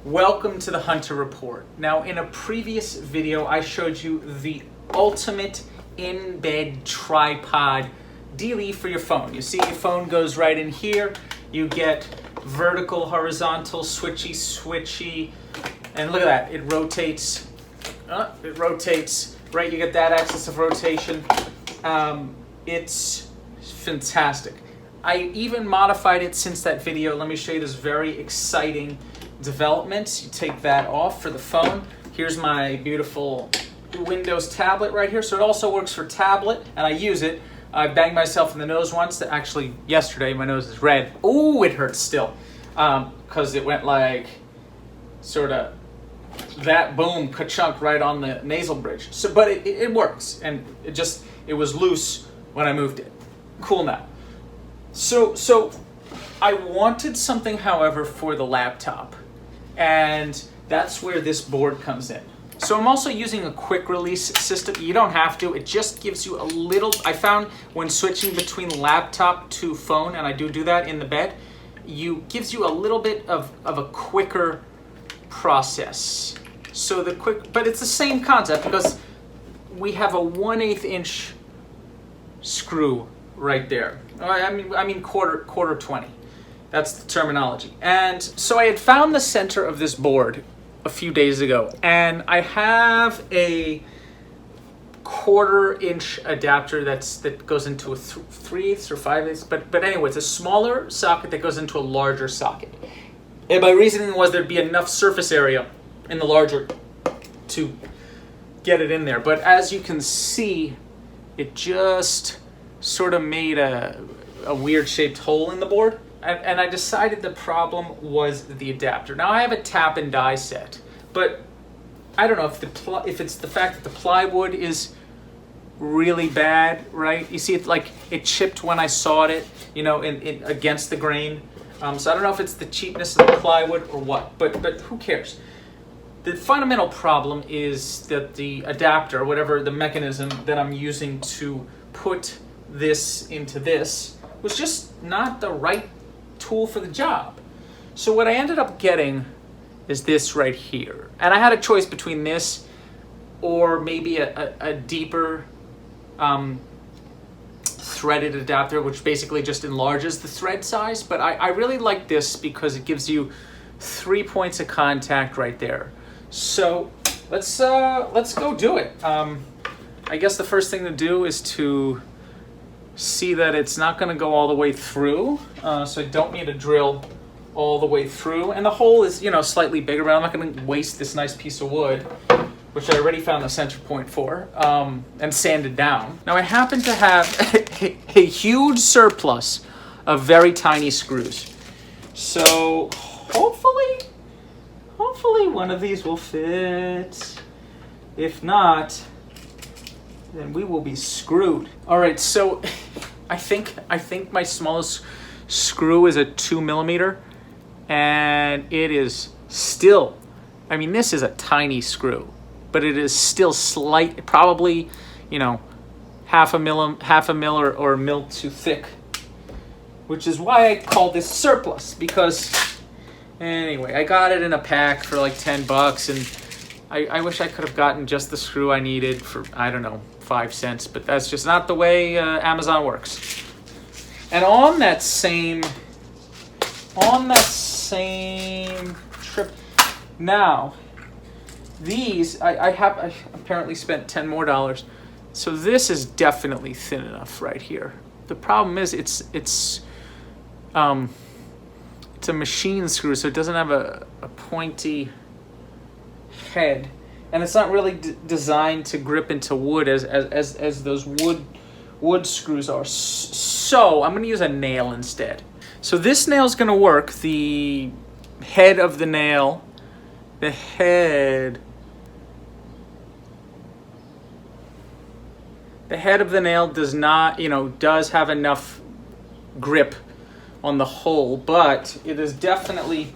Welcome to the Hunter Report. Now, in a previous video, I showed you the ultimate in-bed tripod dealie for your phone. You see your phone goes right in here. You get vertical, horizontal, switchy, and look at that. It rotates. It rotates, right? You get that axis of rotation. It's fantastic. I even modified it since that video. Let me show you this very exciting development. You take that off for the phone. Here's my beautiful Windows tablet right here. So it also works for tablet, and I use it. I banged myself in the nose once. Actually, yesterday my nose is red. Oh, it hurts still, because it went like sort of that boom ka-chunk right on the nasal bridge. So, but it works, and it was loose when I moved it. Cool now. So I wanted something, however, for the laptop, and that's where this board comes in. So I'm also using a quick release system. You don't have to, it just gives you a little, I found when switching between laptop to phone, and I do that in the bed, gives you a little bit of a quicker process. So but it's the same concept because we have a 1/8 inch screw right there. I mean quarter 20. That's the terminology. And so I had found the center of this board a few days ago, and I have a 1/4 inch adapter that goes into a 3/8 or 5/8. But anyway, it's a smaller socket that goes into a larger socket. And my reasoning was there'd be enough surface area in the larger to get it in there. But as you can see, it just sort of made a weird shaped hole in the board. And I decided the problem was the adapter. Now I have a tap and die set, but I don't know if it's the fact that the plywood is really bad, right? You see, it chipped when I sawed it, against the grain. So I don't know if it's the cheapness of the plywood or what, but who cares? The fundamental problem is that the adapter, whatever the mechanism that I'm using to put this into this, was just not the right tool for the job. So what I ended up getting is this right here. And I had a choice between this or maybe a deeper threaded adapter, which basically just enlarges the thread size. But I really like this because it gives you 3 points of contact right there. So let's go do it. I guess the first thing to do is to see that it's not going to go all the way through, so I don't need to drill all the way through. And the hole is, slightly bigger, but I'm not going to waste this nice piece of wood, which I already found the center point for, and sanded down. Now I happen to have a huge surplus of very tiny screws, so hopefully one of these will fit. If not, then we will be screwed. All right, so I think my smallest screw is a 2mm, and it is still, this is a tiny screw, but it is still slight, probably, half a mil or a mil too thick, which is why I call this surplus, because anyway, I got it in a pack for like $10, and I wish I could have gotten just the screw I needed for, I don't know, 5 cents, but that's just not the way Amazon works. And on that same trip, now these I apparently spent $10 more, so this is definitely thin enough right here. The problem is it's a machine screw, so it doesn't have a pointy head, and it's not really designed to grip into wood as those wood screws are. So I'm going to use a nail instead. So this nail is going to work. The head of the nail, the head of the nail does not, does have enough grip on the hole, but it is definitely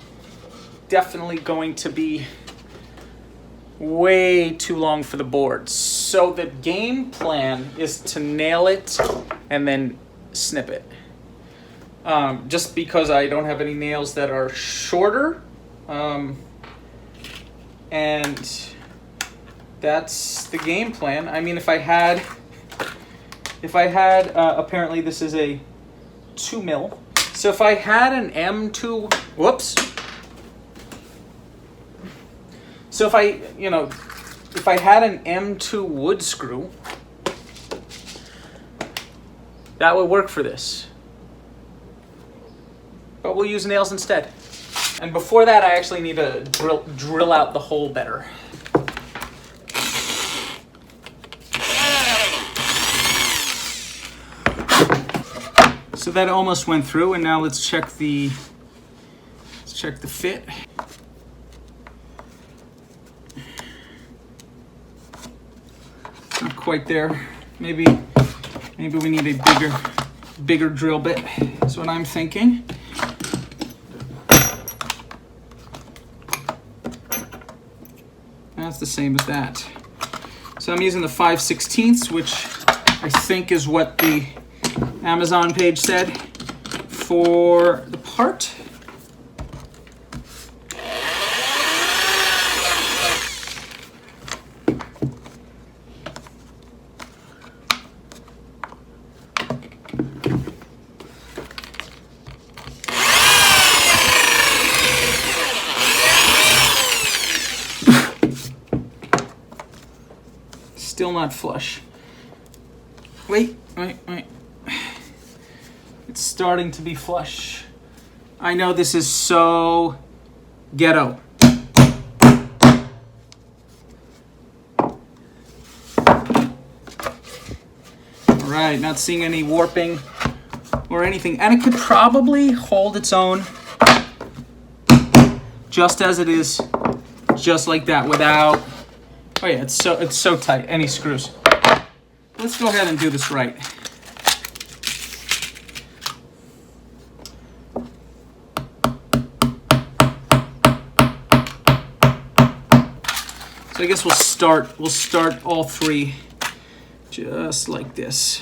going to be way too long for the board. So the game plan is to nail it and then snip it. Just because I don't have any nails that are shorter, And that's the game plan. I mean, if I had, apparently this is a 2 mil. So if I had an M2, whoops. So if I had an M2 wood screw, that would work for this. But we'll use nails instead. And before that, I actually need to drill out the hole better. So that almost went through, and now let's check the fit. Not quite there. Maybe we need a bigger drill bit. That's what I'm thinking. That's the same as that. So I'm using the 5/16, which I think is what the Amazon page said for the part. Still not flush. Wait. It's starting to be flush. I know this is so ghetto. All right, not seeing any warping or anything. And it could probably hold its own just as it is, just like that, without, oh yeah, it's so tight, any screws. Let's go ahead and do this right. So I guess we'll start all three just like this.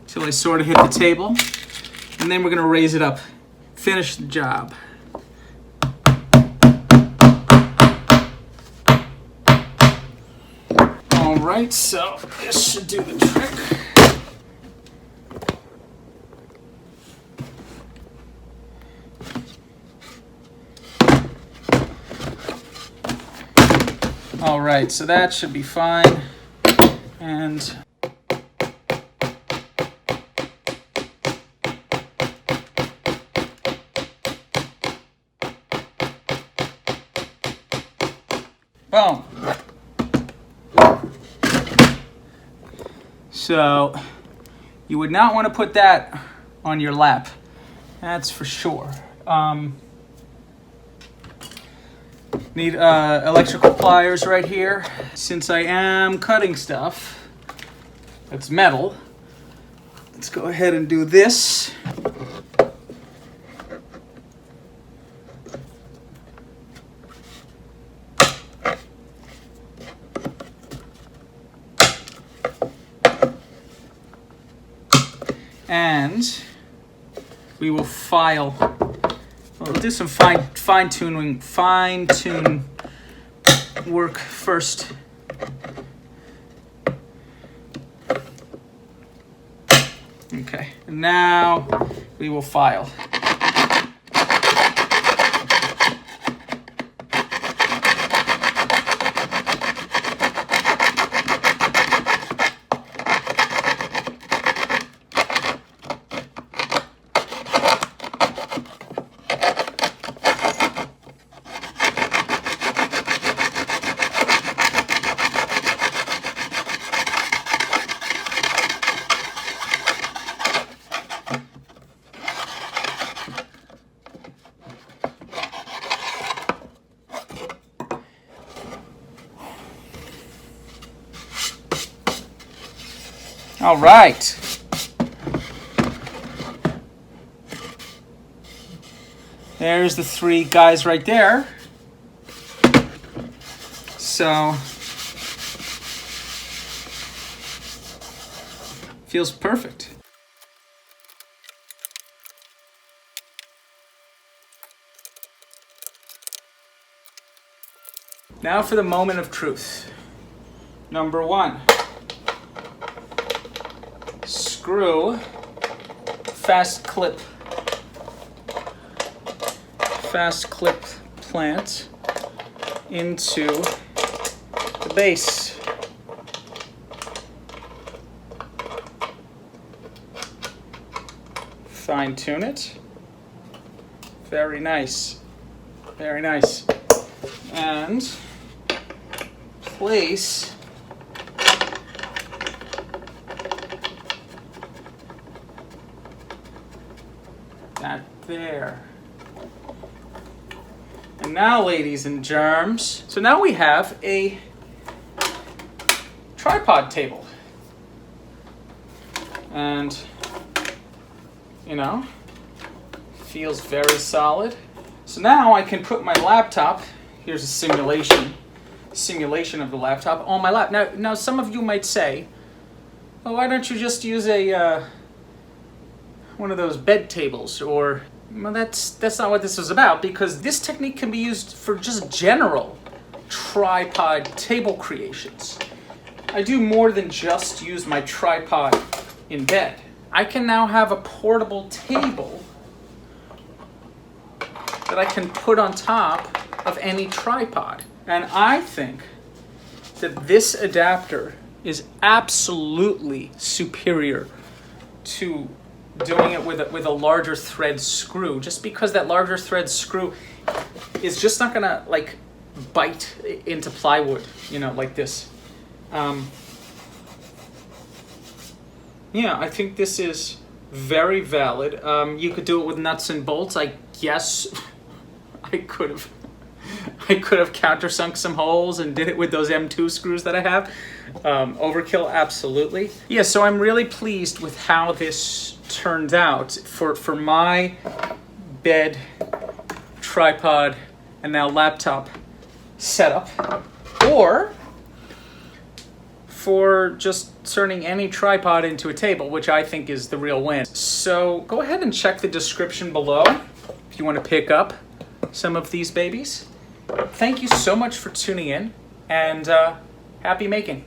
Till I sort of hit the table, and then we're gonna raise it up, finish the job. All right, so this should do the trick. All right, so that should be fine. And boom. So you would not want to put that on your lap. That's for sure. Need electrical pliers right here. Since I am cutting stuff that's metal, let's go ahead and do this. And we will file. We'll do some fine tune work first. Okay, and now we will file. All right. There's the three guys right there. So, feels perfect. Now for the moment of truth. Number 1. Screw fast clip plant into the base. Fine tune it. Very nice. Very nice. And place that there. And now, ladies and germs, so now we have a tripod table. And, you know, feels very solid. So now I can put my laptop, here's a simulation of the laptop on my lap. Now some of you might say, oh, why don't you just use a one of those bed tables? Or, well, that's not what this is about, because this technique can be used for just general tripod table creations. I do more than just use my tripod in bed. I can now have a portable table that I can put on top of any tripod. And I think that this adapter is absolutely superior to doing it with a larger thread screw, just because that larger thread screw is just not gonna like bite into plywood, you know, like this. Yeah, I think this is very valid. You could do it with nuts and bolts. I guess I could have countersunk some holes and did it with those M2 screws that I have. Overkill, absolutely. Yeah, so I'm really pleased with how this turned out for my bed, tripod, and now laptop setup, or for just turning any tripod into a table, which I think is the real win. So go ahead and check the description below if you want to pick up some of these babies. Thank you so much for tuning in, and happy making.